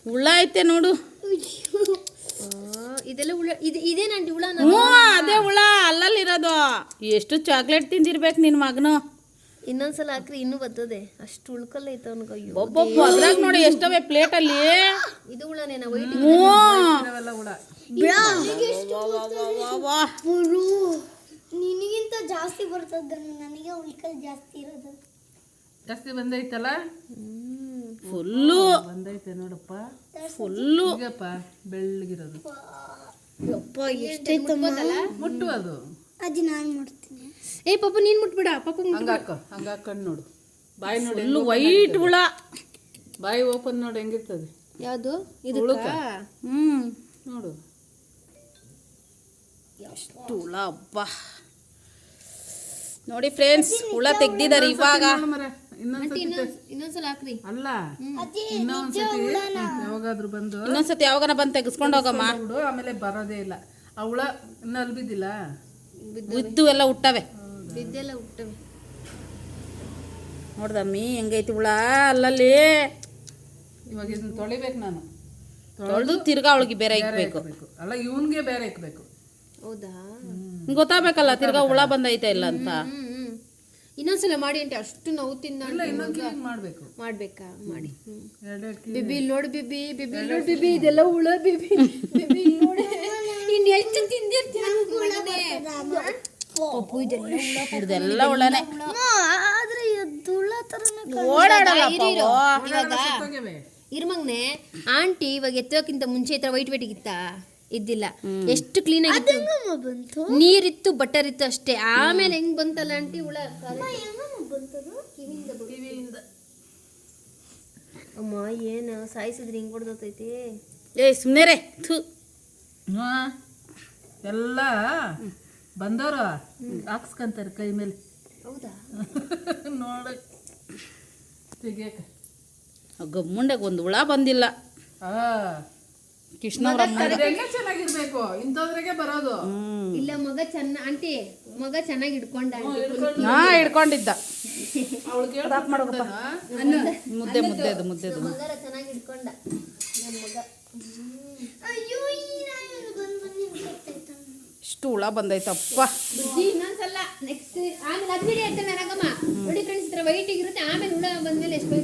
ಹುಳ ಐತೆ ನೋಡು. ಇದೆಲ್ಲ ಹುಳ ಇದೇನಂಟಿ ಹುಳ? ಹ್ಞೂ ಅದೇ ಹುಳ ಅಲ್ಲಲ್ಲಿರೋದು. ಎಷ್ಟು ಚಾಕ್ಲೇಟ್ ತಿಂದಿರ್ಬೇಕು ನಿನ್ನ ಮಗನು. ಇನ್ನೊಂದ್ಸಲ ಹಾಕ್ರಿ ಇನ್ನೂ ಬರ್ತದೆ. ಅಷ್ಟು ಉಳ್ಕಲ್ಲ ಐತೆ ಅವನಿಗೆ. ಒಬ್ಬೊಬ್ಬ ಅದ್ರಾಗ ನೋಡಿ ಎಷ್ಟವೆ ಪ್ಲೇಟಲ್ಲಿ. ಇದು ಹುಳನೇನ ವೈಟ್? ನಿನಗಿಂತ ಜಾಸ್ತಿ ಬರ್ತದ, ನನಗೆ ಉಳ್ಕಲ್ ಜಾಸ್ತಿ ಇರೋದು. ಜಾಸ್ತಿ ಬಂದೈತಲ್ಲ, ಫುಲ್ಲು ಬಂದೈತೆ ನೋಡಪ್ಪ, ಫುಲ್ಲು ಬೆಳ್ಳಗಿರೋದು. ಮುಟ್ಟು ಅದು ಅಜ್ಜಿ ನಾನು ಮಾಡ್ತೀನಿ. ಏ ಪಾಪ ನೀನ್ ಮುಟ್ಬಿಡ. ಪಾಪ ಹಂಗಾಕೊಂಡು ನೋಡು. ಬಾಯಿ ನೋಡಿ, ಫುಲ್ಲು ವೈಟ್ ಹುಳ. ಬಾಯಿ ಓಪನ್ ನೋಡಿ ಹೆಂಗಿರ್ತದೆ. ಯಾವುದು ಇದು? ನೋಡು ಎಷ್ಟು ಹುಳ. ಅಬ್ಬ ನೋಡಿ ಫ್ರೆಂಡ್ಸ್, ಹುಳ ತೆಗ್ದಿದ್ದಾರೆ ಇವಾಗ. ಇನ್ನೊಂದ್ಸಲ ಹಾಕ್ರಿ. ಅಲ್ಲ, ಇನ್ನೊಂದ್ಸತಿ ಯಾವಾಗಾದ್ರೂ ಬಂದು ಇನ್ನೊಂದ್ಸತಿ ಯಾವಾಗನ ಬಂದು ತೆಗೆಸ್ಕೊಂಡು ಹೋಗಮ್ಮ. ಆಮೇಲೆ ಬರೋದೇ ಇಲ್ಲ. ಆ ಹುಳ ಇನ್ನು ಅಲ್ಲಿ ಬಿದ್ದಿಲ್ಲ, ಬಿದ್ದು ಎಲ್ಲ ಹುಟ್ಟವೆ. ಬಿದ್ದೆಲ್ಲ ಹುಟ್ಟವೆ. ನೋಡ್ದಮ್ಮಿ ಹೆಂಗೈತಿ ಹುಳ ಅಲ್ಲಲ್ಲಿ. ಇವಾಗ ಇದನ್ನ ತೊಳಿಬೇಕು ನಾನು. ತೊಳೆದು ತಿರ್ಗಾ ಅವಳಿಗೆ ಬೇರೆ ಇಕ್ಬೇಕು. ಅಲ್ಲ, ಇವನ್ಗೆ ಬೇರೆ ಇಕ್ಬೇಕು. ಹೌದಾ? ಗೊತ್ತಾಗಬೇಕಲ್ಲ ತಿರ್ಗಾ ಹುಳ ಬಂದೈತೆ ಇಲ್ಲ ಅಂತ. ಇನ್ನೊಂದ್ಸಲ ಮಾಡಿ ಅಂತ. ಅಷ್ಟು ನೋವು ತಿಂದ ಮಾಡ್ಬೇಕು. ಮಾಡ್ಬೇಕಾ? ಮಾಡಿ. ಎರಡೆರಡು ಬಿಬಿ ನೋಡು, ಬಿಬಿ ಬಿಬಿ ನೋಡು, ಬಿಬಿ ಇದೆಲ್ಲ ಹುಳ. ಬಿಬಿ ಬಿಬಿ ನೋಡು, ಇನ್ ಎಷ್ಟು ತಿಂದಿರ್ತೀರ ಪಪ್ಪು. ಇದೆಲ್ಲ ಹುಳನೇ. ಆದ್ರೆ ದುಳ ತರನೇ ಓಡಾಡಲ್ಲ ಇರ್ಮಗ್ನೆ. ಆಂಟಿ ಇವಾಗ ಎತ್ತೋಕ್ಕಿಂತ ಮುಂಚೆ ಈ ತರ ವೈಟ್ ವೈಟ್ ಇತ್ತ ಇದ್ದಿಲ್ಲ. ಎಷ್ಟು ಕ್ಲೀನ್ ಆಗಿತ್ತು, ಬಂತು, ನೀರಿತ್ತು, ಬಟರ್ ಇತ್ತು ಅಷ್ಟೇ. ಆಮೇಲೆ ಹೆಂಗ್ ಬಂತಲ್ಲ ಆಂಟಿ ಹುಳ. ಅಮ್ಮ ಏನ ಸಾಯಿಸಿದ್ರಿ ಹಿಂಗ್ ಹೊಡೆದೈತಿ. ಏ ಸುಮ್ಮನೆ ರೇ. ಎಲ್ಲ ಬಂದವರು ಹಾಕ್ಸ್ಕೊಂತಾರೆ ಕೈ ಮೇಲೆ. ಹೌದಾ? ನೋಡ ತೆಗಿಯಕ ಗಮ್ಮುಂಡೆಗೆ ಒಂದು ಹುಳ ಬಂದಿಲ್ಲ. ಕೃಷ್ಣವ್ರ ಚೆನ್ನಾಗಿರ್ಬೇಕು, ಇಂಥದ್ರಾಗೆ ಬರೋದು. ಇಲ್ಲ ಮಗ ಆಂಟಿ ಮಗ ಚೆನ್ನಾಗಿ ಹಿಡ್ಕೊಂಡ. ಹಿಡ್ಕೊಂಡಿದ್ದ. ಮುದ್ದೆ ಮುದ್ದೆದು ಮುದ್ದೆದು ಮಗರ ಚೆನ್ನಾಗಿ ಹಿಡ್ಕೊಂಡ ನಮ್ಮ ಮಗ. ಅಯ್ಯೋ ಇಷ್ಟು ಹುಳ ಬಂದೈತಪ್ಪ. ಇನ್ನೊಂದ್ಸಲ ನೆಕ್ಸ್ಟ್ ಆಮೇಲೆ ಅದ್ಮೇಲೆ ಹೇಳ್ತೇನೆ ನನಗಮ್ಮ. ನೋಡಿ ಫ್ರೆಂಡ್ಸ್, ಇತರ ವೈಟ್ ಇರುತ್ತೆ. ಆಮೇಲೆ ಹುಳ ಬಂದ್ಮೇಲೆ ಎಷ್ಟು